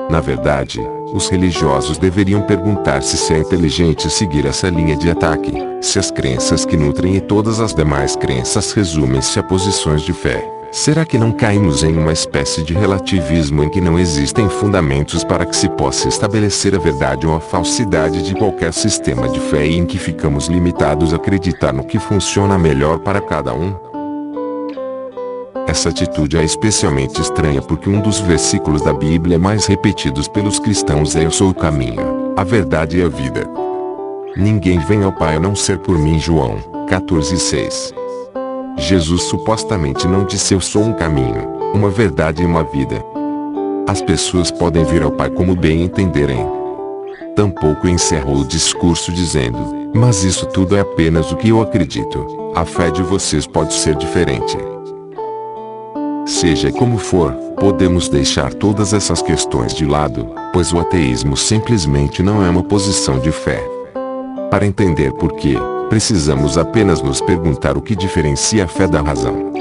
Na verdade, os religiosos deveriam perguntar-se se é inteligente seguir essa linha de ataque, se as crenças que nutrem e todas as demais crenças resumem-se a posições de fé. Será que não caímos em uma espécie de relativismo em que não existem fundamentos para que se possa estabelecer a verdade ou a falsidade de qualquer sistema de fé e em que ficamos limitados a acreditar no que funciona melhor para cada um? Essa atitude é especialmente estranha porque um dos versículos da Bíblia mais repetidos pelos cristãos é: Eu sou o caminho, a verdade e a vida. Ninguém vem ao Pai a não ser por mim. João 14:6. Jesus supostamente não disse eu sou um caminho, uma verdade e uma vida. As pessoas podem vir ao Pai como bem entenderem. Tampouco encerrou o discurso dizendo: mas isso tudo é apenas o que eu acredito. A fé de vocês pode ser diferente. Seja como for, podemos deixar todas essas questões de lado, pois o ateísmo simplesmente não é uma posição de fé. Para entender por quê, precisamos apenas nos perguntar o que diferencia a fé da razão.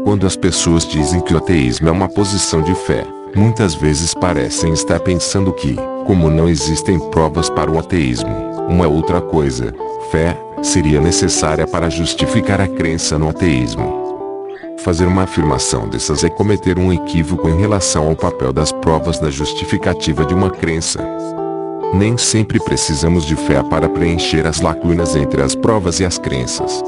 Quando as pessoas dizem que o ateísmo é uma posição de fé, muitas vezes parecem estar pensando que, como não existem provas para o ateísmo, uma outra coisa, fé, seria necessária para justificar a crença no ateísmo. Fazer uma afirmação dessas é cometer um equívoco em relação ao papel das provas na justificativa de uma crença. Nem sempre precisamos de fé para preencher as lacunas entre as provas e as crenças.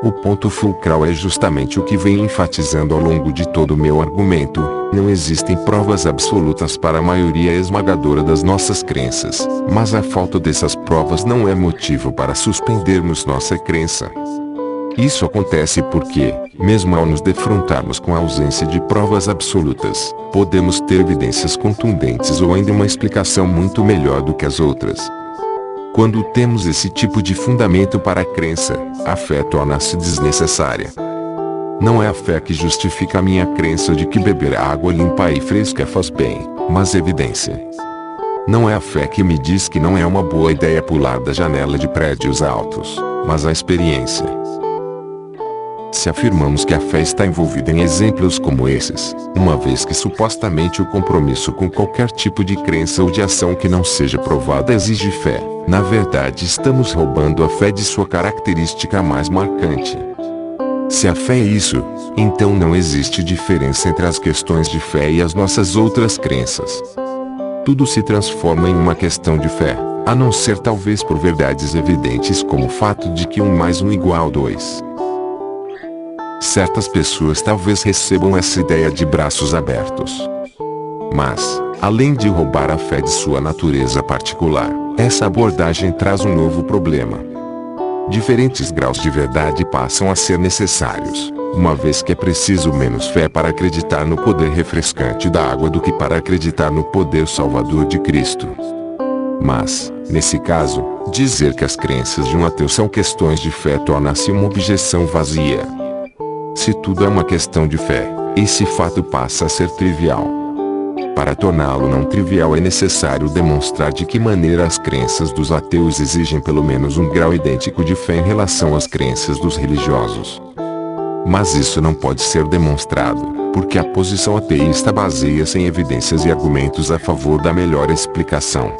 O ponto fulcral é justamente o que venho enfatizando ao longo de todo o meu argumento: não existem provas absolutas para a maioria esmagadora das nossas crenças, mas a falta dessas provas não é motivo para suspendermos nossa crença. Isso acontece porque, mesmo ao nos defrontarmos com a ausência de provas absolutas, podemos ter evidências contundentes ou ainda uma explicação muito melhor do que as outras. Quando temos esse tipo de fundamento para a crença, a fé torna-se desnecessária. Não é a fé que justifica a minha crença de que beber água limpa e fresca faz bem, mas evidência. Não é a fé que me diz que não é uma boa ideia pular da janela de prédios altos, mas a experiência. Se afirmamos que a fé está envolvida em exemplos como esses, uma vez que supostamente o compromisso com qualquer tipo de crença ou de ação que não seja provada exige fé, na verdade estamos roubando a fé de sua característica mais marcante. Se a fé é isso, então não existe diferença entre as questões de fé e as nossas outras crenças. Tudo se transforma em uma questão de fé, a não ser talvez por verdades evidentes como o fato de que 1 mais 1 igual 2. Certas pessoas talvez recebam essa ideia de braços abertos. Mas, além de roubar a fé de sua natureza particular, essa abordagem traz um novo problema. Diferentes graus de verdade passam a ser necessários, uma vez que é preciso menos fé para acreditar no poder refrescante da água do que para acreditar no poder salvador de Cristo. Mas, nesse caso, dizer que as crenças de um ateu são questões de fé torna-se uma objeção vazia. Se tudo é uma questão de fé, esse fato passa a ser trivial. Para torná-lo não trivial é necessário demonstrar de que maneira as crenças dos ateus exigem pelo menos um grau idêntico de fé em relação às crenças dos religiosos. Mas isso não pode ser demonstrado, porque a posição ateísta baseia-se em evidências e argumentos a favor da melhor explicação.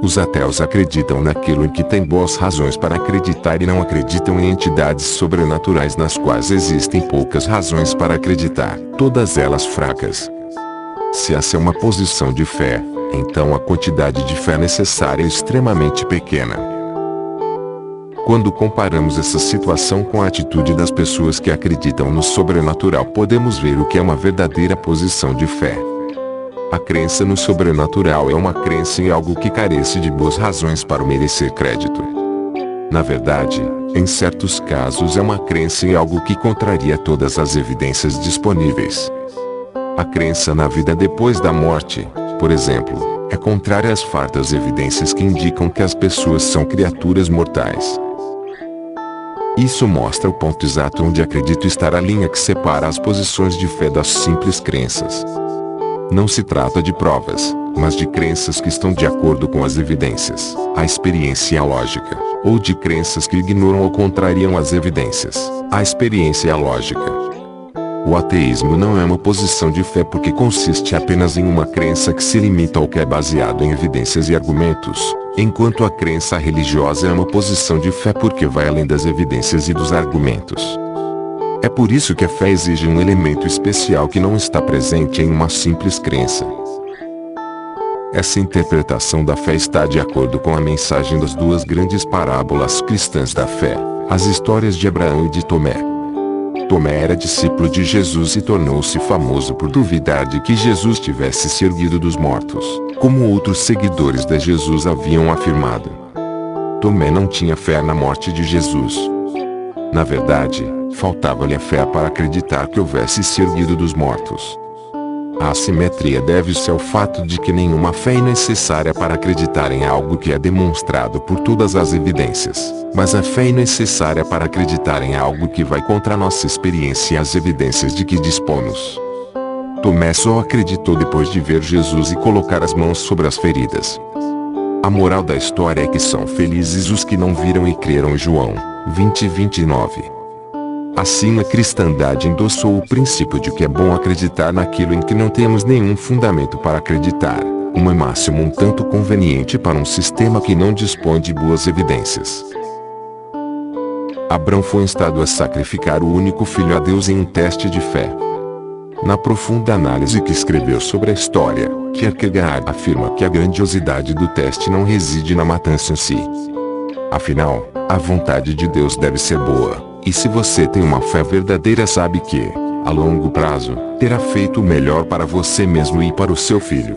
Os ateus acreditam naquilo em que têm boas razões para acreditar e não acreditam em entidades sobrenaturais nas quais existem poucas razões para acreditar, todas elas fracas. Se essa é uma posição de fé, então a quantidade de fé necessária é extremamente pequena. Quando comparamos essa situação com a atitude das pessoas que acreditam no sobrenatural, podemos ver o que é uma verdadeira posição de fé. A crença no sobrenatural é uma crença em algo que carece de boas razões para merecer crédito. Na verdade, em certos casos é uma crença em algo que contraria todas as evidências disponíveis. A crença na vida depois da morte, por exemplo, é contrária às fartas evidências que indicam que as pessoas são criaturas mortais. Isso mostra o ponto exato onde acredito estar a linha que separa as posições de fé das simples crenças. Não se trata de provas, mas de crenças que estão de acordo com as evidências, a experiência e a lógica, ou de crenças que ignoram ou contrariam as evidências, a experiência e a lógica. O ateísmo não é uma posição de fé porque consiste apenas em uma crença que se limita ao que é baseado em evidências e argumentos, enquanto a crença religiosa é uma posição de fé porque vai além das evidências e dos argumentos. É por isso que a fé exige um elemento especial que não está presente em uma simples crença. Essa interpretação da fé está de acordo com a mensagem das duas grandes parábolas cristãs da fé, as histórias de Abraão e de Tomé. Tomé era discípulo de Jesus e tornou-se famoso por duvidar de que Jesus tivesse se erguido dos mortos, como outros seguidores de Jesus haviam afirmado. Tomé não tinha fé na morte de Jesus. Na verdade, faltava-lhe a fé para acreditar que houvesse se erguido dos mortos. A assimetria deve-se ao fato de que nenhuma fé é necessária para acreditar em algo que é demonstrado por todas as evidências, mas a fé é necessária para acreditar em algo que vai contra a nossa experiência e as evidências de que dispomos. Tomé só acreditou depois de ver Jesus e colocar as mãos sobre as feridas. A moral da história é que são felizes os que não viram e creram em João 20:29. Assim a cristandade endossou o princípio de que é bom acreditar naquilo em que não temos nenhum fundamento para acreditar, uma máxima um tanto conveniente para um sistema que não dispõe de boas evidências. Abrão foi instado a sacrificar o único filho a Deus em um teste de fé. Na profunda análise que escreveu sobre a história, Kierkegaard afirma que a grandiosidade do teste não reside na matança em si. Afinal, a vontade de Deus deve ser boa. E se você tem uma fé verdadeira, sabe que, a longo prazo, terá feito o melhor para você mesmo e para o seu filho.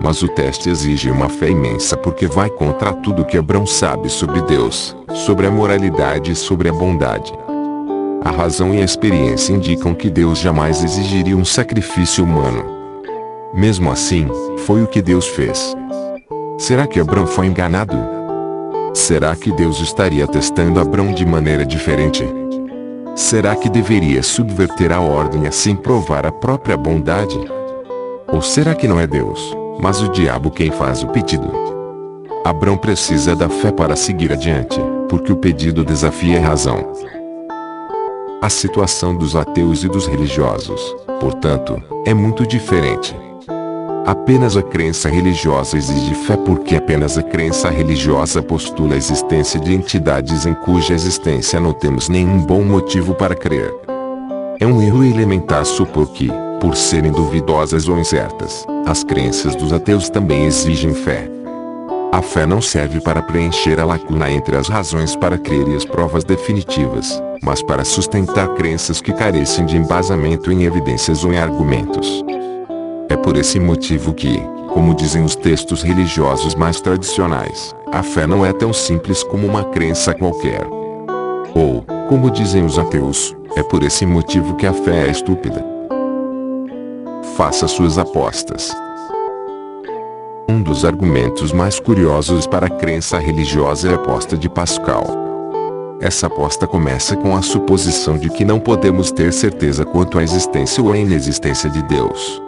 Mas o teste exige uma fé imensa porque vai contra tudo que Abrão sabe sobre Deus, sobre a moralidade e sobre a bondade. A razão e a experiência indicam que Deus jamais exigiria um sacrifício humano. Mesmo assim, foi o que Deus fez. Será que Abrão foi enganado? Será que Deus estaria testando Abrão de maneira diferente? Será que deveria subverter a ordem e assim provar a própria bondade? Ou será que não é Deus, mas o diabo quem faz o pedido? Abrão precisa da fé para seguir adiante, porque o pedido desafia a razão. A situação dos ateus e dos religiosos, portanto, é muito diferente. Apenas a crença religiosa exige fé porque apenas a crença religiosa postula a existência de entidades em cuja existência não temos nenhum bom motivo para crer. É um erro elementar supor que, por serem duvidosas ou incertas, as crenças dos ateus também exigem fé. A fé não serve para preencher a lacuna entre as razões para crer e as provas definitivas, mas para sustentar crenças que carecem de embasamento em evidências ou em argumentos. É por esse motivo que, como dizem os textos religiosos mais tradicionais, a fé não é tão simples como uma crença qualquer. Ou, como dizem os ateus, é por esse motivo que a fé é estúpida. Faça suas apostas. Um dos argumentos mais curiosos para a crença religiosa é a aposta de Pascal. Essa aposta começa com a suposição de que não podemos ter certeza quanto à existência ou à inexistência de Deus.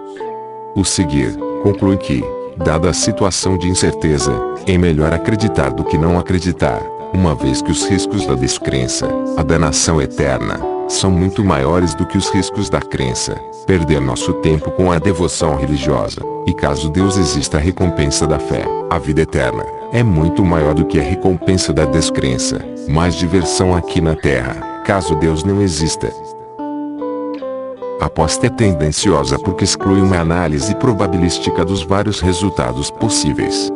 O seguir, conclui que, dada a situação de incerteza, é melhor acreditar do que não acreditar, uma vez que os riscos da descrença, a danação eterna, são muito maiores do que os riscos da crença, perder nosso tempo com a devoção religiosa, e caso Deus exista a recompensa da fé, a vida eterna, é muito maior do que a recompensa da descrença, mais diversão aqui na terra, caso Deus não exista. A aposta é tendenciosa porque exclui uma análise probabilística dos vários resultados possíveis.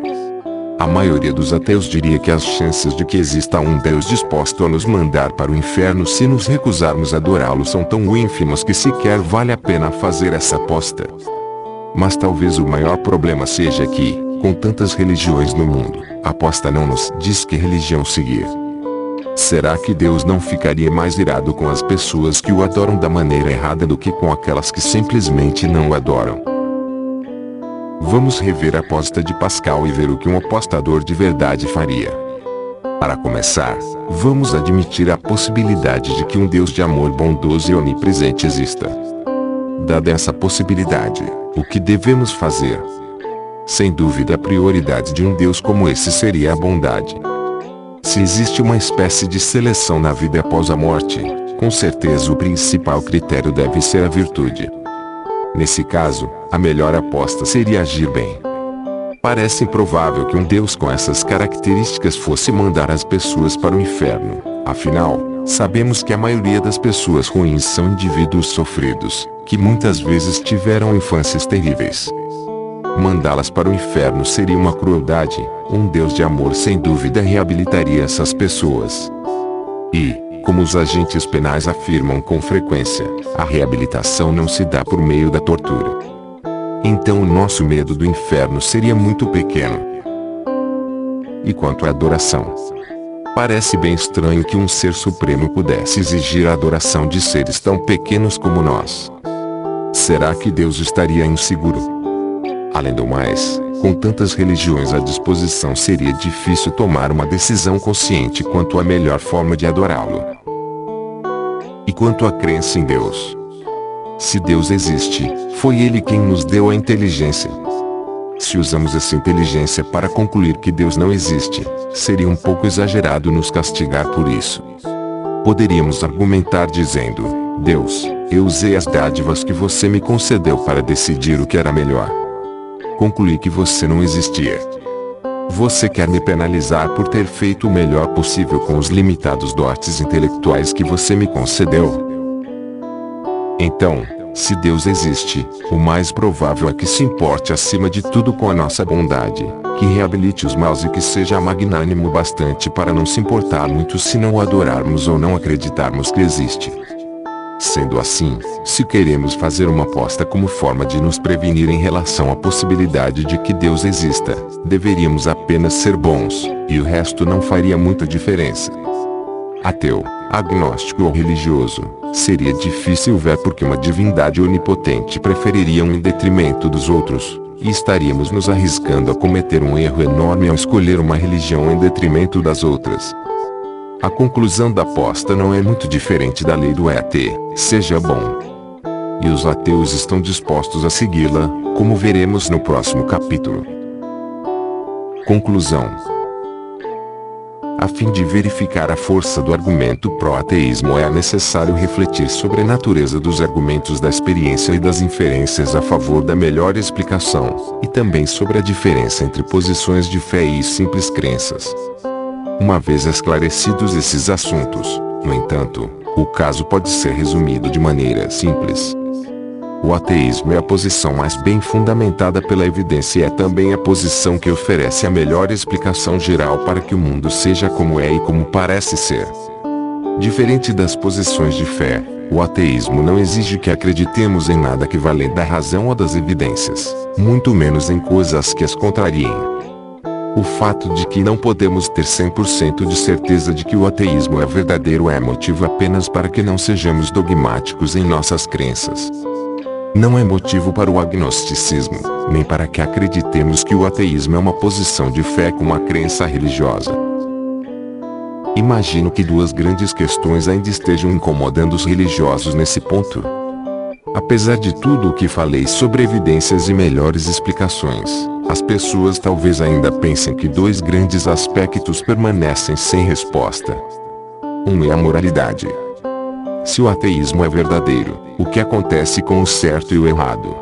A maioria dos ateus diria que as chances de que exista um Deus disposto a nos mandar para o inferno se nos recusarmos a adorá-lo são tão ínfimas que sequer vale a pena fazer essa aposta. Mas talvez o maior problema seja que, com tantas religiões no mundo, a aposta não nos diz que religião seguir. Será que Deus não ficaria mais irado com as pessoas que o adoram da maneira errada do que com aquelas que simplesmente não o adoram? Vamos rever a aposta de Pascal e ver o que um apostador de verdade faria. Para começar, vamos admitir a possibilidade de que um Deus de amor bondoso e onipresente exista. Dada essa possibilidade, o que devemos fazer? Sem dúvida, a prioridade de um Deus como esse seria a bondade. Se existe uma espécie de seleção na vida após a morte, com certeza o principal critério deve ser a virtude. Nesse caso, a melhor aposta seria agir bem. Parece improvável que um Deus com essas características fosse mandar as pessoas para o inferno. Afinal, sabemos que a maioria das pessoas ruins são indivíduos sofridos, que muitas vezes tiveram infâncias terríveis. Mandá-las para o inferno seria uma crueldade. Um Deus de amor sem dúvida reabilitaria essas pessoas. E, como os agentes penais afirmam com frequência, a reabilitação não se dá por meio da tortura. Então o nosso medo do inferno seria muito pequeno. E quanto à adoração? Parece bem estranho que um ser supremo pudesse exigir a adoração de seres tão pequenos como nós. Será que Deus estaria inseguro? Além do mais, com tantas religiões à disposição seria difícil tomar uma decisão consciente quanto à melhor forma de adorá-lo. E quanto à crença em Deus? Se Deus existe, foi Ele quem nos deu a inteligência. Se usamos essa inteligência para concluir que Deus não existe, seria um pouco exagerado nos castigar por isso. Poderíamos argumentar dizendo: Deus, eu usei as dádivas que você me concedeu para decidir o que era melhor. Concluí que você não existia. Você quer me penalizar por ter feito o melhor possível com os limitados dotes intelectuais que você me concedeu? Então, se Deus existe, o mais provável é que se importe acima de tudo com a nossa bondade, que reabilite os maus e que seja magnânimo bastante para não se importar muito se não o adorarmos ou não acreditarmos que existe. Sendo assim, se queremos fazer uma aposta como forma de nos prevenir em relação à possibilidade de que Deus exista, deveríamos apenas ser bons, e o resto não faria muita diferença. Ateu, agnóstico ou religioso, seria difícil ver porque uma divindade onipotente preferiria um em detrimento dos outros, e estaríamos nos arriscando a cometer um erro enorme ao escolher uma religião em detrimento das outras. A conclusão da aposta não é muito diferente da lei do ET, seja bom. E os ateus estão dispostos a segui-la, como veremos no próximo capítulo. Conclusão. A fim de verificar a força do argumento pró-ateísmo é necessário refletir sobre a natureza dos argumentos da experiência e das inferências a favor da melhor explicação, e também sobre a diferença entre posições de fé e simples crenças. Uma vez esclarecidos esses assuntos, no entanto, o caso pode ser resumido de maneira simples. O ateísmo é a posição mais bem fundamentada pela evidência e é também a posição que oferece a melhor explicação geral para que o mundo seja como é e como parece ser. Diferente das posições de fé, o ateísmo não exige que acreditemos em nada que vá além da razão ou das evidências, muito menos em coisas que as contrariem. O fato de que não podemos ter 100% de certeza de que o ateísmo é verdadeiro é motivo apenas para que não sejamos dogmáticos em nossas crenças. Não é motivo para o agnosticismo, nem para que acreditemos que o ateísmo é uma posição de fé com uma crença religiosa. Imagino que duas grandes questões ainda estejam incomodando os religiosos nesse ponto. Apesar de tudo o que falei sobre evidências e melhores explicações, as pessoas talvez ainda pensem que dois grandes aspectos permanecem sem resposta. Um é a moralidade. Se o ateísmo é verdadeiro, o que acontece com o certo e o errado?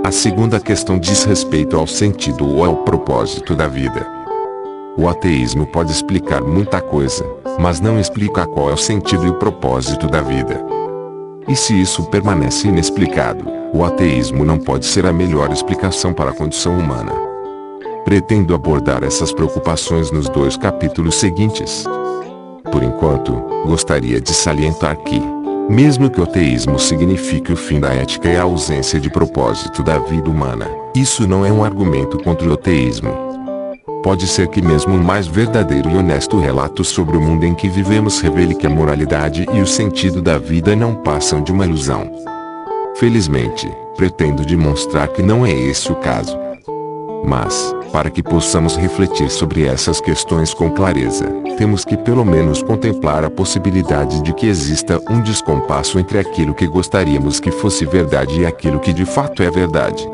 A segunda questão diz respeito ao sentido ou ao propósito da vida. O ateísmo pode explicar muita coisa, mas não explica qual é o sentido e o propósito da vida. E se isso permanece inexplicado, o ateísmo não pode ser a melhor explicação para a condição humana. Pretendo abordar essas preocupações nos 2 capítulos seguintes. Por enquanto, gostaria de salientar que, mesmo que o ateísmo signifique o fim da ética e a ausência de propósito da vida humana, isso não é um argumento contra o ateísmo. Pode ser que mesmo o mais verdadeiro e honesto relato sobre o mundo em que vivemos revele que a moralidade e o sentido da vida não passam de uma ilusão. Felizmente, pretendo demonstrar que não é esse o caso. Mas, para que possamos refletir sobre essas questões com clareza, temos que pelo menos contemplar a possibilidade de que exista um descompasso entre aquilo que gostaríamos que fosse verdade e aquilo que de fato é verdade.